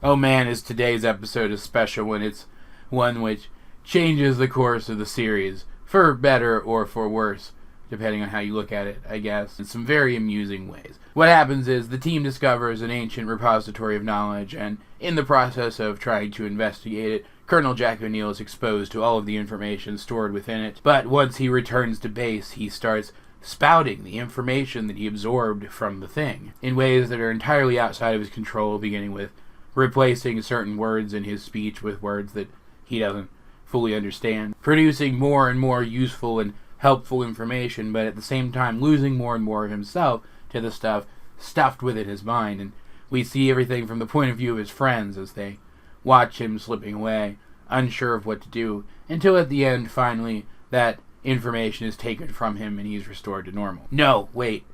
Oh man, is today's episode a special one. It's one which changes the course of the series, for better or for worse, depending on how you look at it, I guess, in some very amusing ways. What happens is the team discovers an ancient repository of knowledge, and in the process of trying to investigate it, Colonel Jack O'Neill is exposed to all of the information stored within it. But once he returns to base, he starts spouting the information that he absorbed from the thing in ways that are entirely outside of his control, beginning with replacing certain words in his speech with words that he doesn't fully understand, producing more and more useful and helpful information, but at the same time losing more and more of himself to the stuff stuffed within his mind. And we see everything from the point of view of his friends as they watch him slipping away, unsure of what to do, until at the end, finally, that information is taken from him and he's restored to normal. No, wait.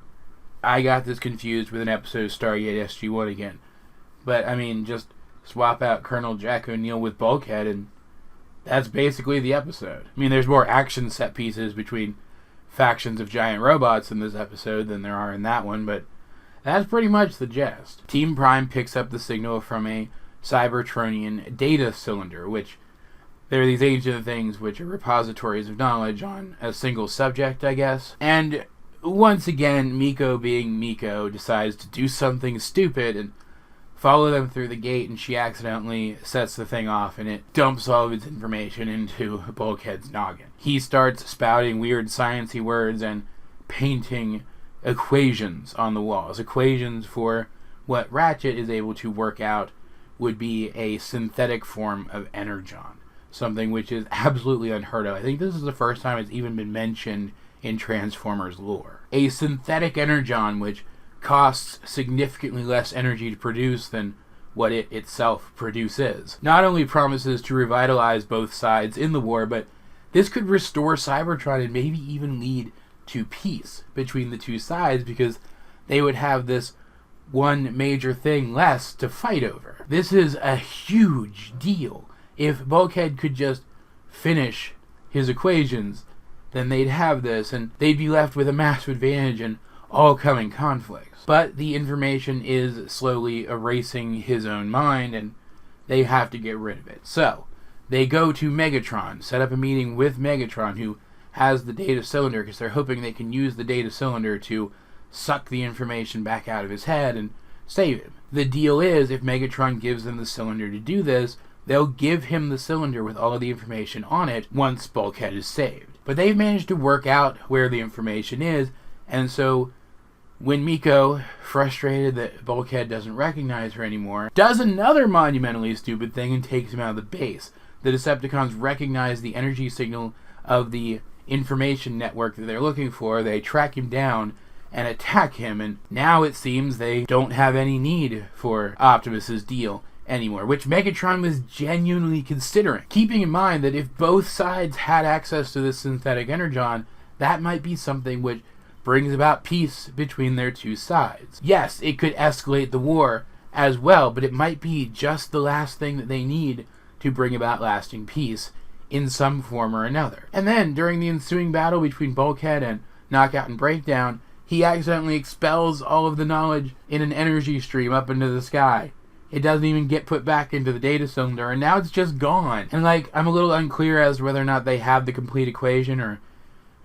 I got this confused with an episode of Stargate SG-1 again. But, I mean, just swap out Colonel Jack O'Neill with Bulkhead, and that's basically the episode. I mean, there's more action set pieces between factions of giant robots in this episode than there are in that one, but that's pretty much the gist. Team Prime picks up the signal from a Cybertronian data cylinder, which there are these ancient things which are repositories of knowledge on a single subject, I guess. And once again, Miko being Miko decides to do something stupid and follow them through the gate, and she accidentally sets the thing off, and it dumps all of its information into Bulkhead's noggin. He starts spouting weird sciencey words and painting equations on the walls. Equations for what Ratchet is able to work out would be a synthetic form of energon. Something which is absolutely unheard of. I think this is the first time it's even been mentioned in Transformers lore. A synthetic energon which costs significantly less energy to produce than what it itself produces. Not only promises to revitalize both sides in the war, but this could restore Cybertron and maybe even lead to peace between the two sides, because they would have this one major thing less to fight over. This is a huge deal. If Bulkhead could just finish his equations, then they'd have this, and they'd be left with a massive advantage in all coming conflicts. But the information is slowly erasing his own mind, and they have to get rid of it. So, they go to Megatron, set up a meeting with Megatron, who has the data cylinder, because they're hoping they can use the data cylinder to suck the information back out of his head and save him. The deal is, if Megatron gives them the cylinder to do this, they'll give him the cylinder with all of the information on it once Bulkhead is saved. But they've managed to work out where the information is, and so when Miko, frustrated that Bulkhead doesn't recognize her anymore, does another monumentally stupid thing and takes him out of the base. The Decepticons recognize the energy signal of the information network that they're looking for. They track him down and attack him, and now it seems they don't have any need for Optimus's deal anymore, which Megatron was genuinely considering. Keeping in mind that if both sides had access to this synthetic energon, that might be something which brings about peace between their two sides. Yes, it could escalate the war as well, but it might be just the last thing that they need to bring about lasting peace in some form or another. And then, during the ensuing battle between Bulkhead and Knockout and Breakdown, he accidentally expels all of the knowledge in an energy stream up into the sky. It doesn't even get put back into the data cylinder, and now it's just gone. And I'm a little unclear as to whether or not they have the complete equation, or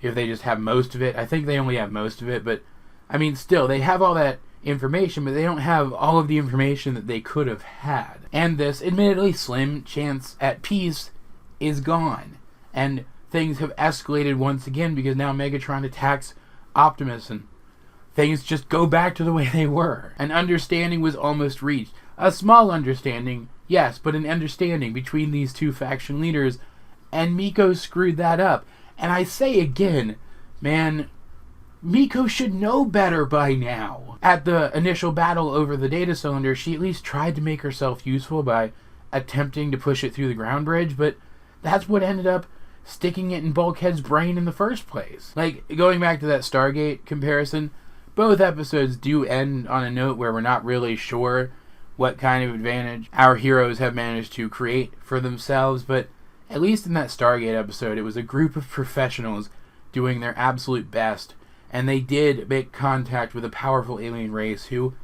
if they just have most of it. I think they only have most of it, but I mean, still, they have all that information, but they don't have all of the information that they could have had. And this, admittedly slim chance at peace is gone. And things have escalated once again, because now Megatron attacks Optimus, and things just go back to the way they were. An understanding was almost reached. A small understanding, yes, but an understanding between these two faction leaders, and Miko screwed that up. And I say again, man, Miko should know better by now. At the initial battle over the data cylinder, she at least tried to make herself useful by attempting to push it through the ground bridge, but that's what ended up sticking it in Bulkhead's brain in the first place. Going back to that Stargate comparison, both episodes do end on a note where we're not really sure what kind of advantage our heroes have managed to create for themselves, but at least in that Stargate episode, it was a group of professionals doing their absolute best, and they did make contact with a powerful alien race who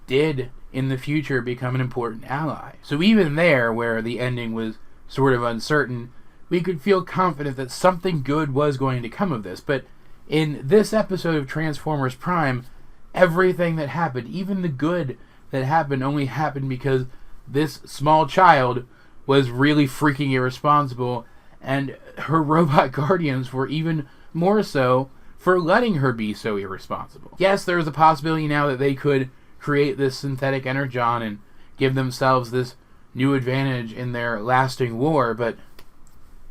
did in the future become an important ally. So even there, where the ending was sort of uncertain, we could feel confident that something good was going to come of this. But in this episode of Transformers Prime, everything that happened, even the good that happened, only happened because this small child was really freaking irresponsible, and her robot guardians were even more so for letting her be so irresponsible. Yes, there is a possibility now that they could create this synthetic energon and give themselves this new advantage in their lasting war, but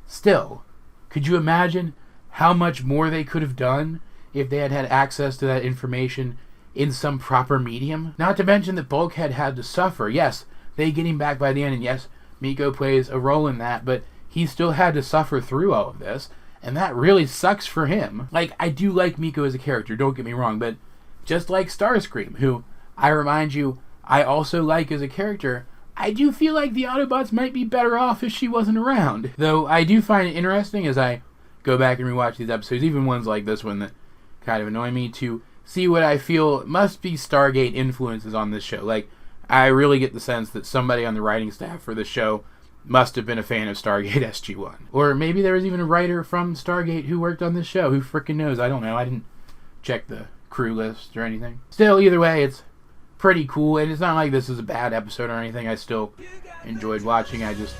still, could you imagine how much more they could have done if they had had access to that information in some proper medium? Not to mention that Bulkhead had to suffer. Yes, they get him back by the end, and yes, Miko plays a role in that, but he still had to suffer through all of this, and that really sucks for him. Like, I do like Miko as a character, don't get me wrong, but just like Starscream, who, I remind you, I also like as a character, I do feel like the Autobots might be better off if she wasn't around. Though I do find it interesting as I go back and rewatch these episodes, even ones like this one that kind of annoy me, to see what I feel must be Stargate influences on this show. Like, I really get the sense that somebody on the writing staff for the show must have been a fan of Stargate SG-1. Or maybe there was even a writer from Stargate who worked on this show. Who frickin' knows? I don't know. I didn't check the crew list or anything. Still, either way, it's pretty cool, and it's not like this is a bad episode or anything. I still enjoyed watching. I just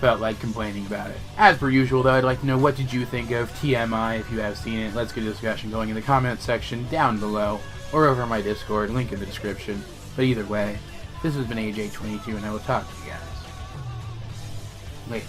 felt like complaining about it. As per usual, though, I'd like to know, what did you think of T.M.I. if you have seen it? Let's get a discussion going in the comments section down below, or over my Discord, link in the description. But either way, this has been AJ22, and I will talk to you guys later.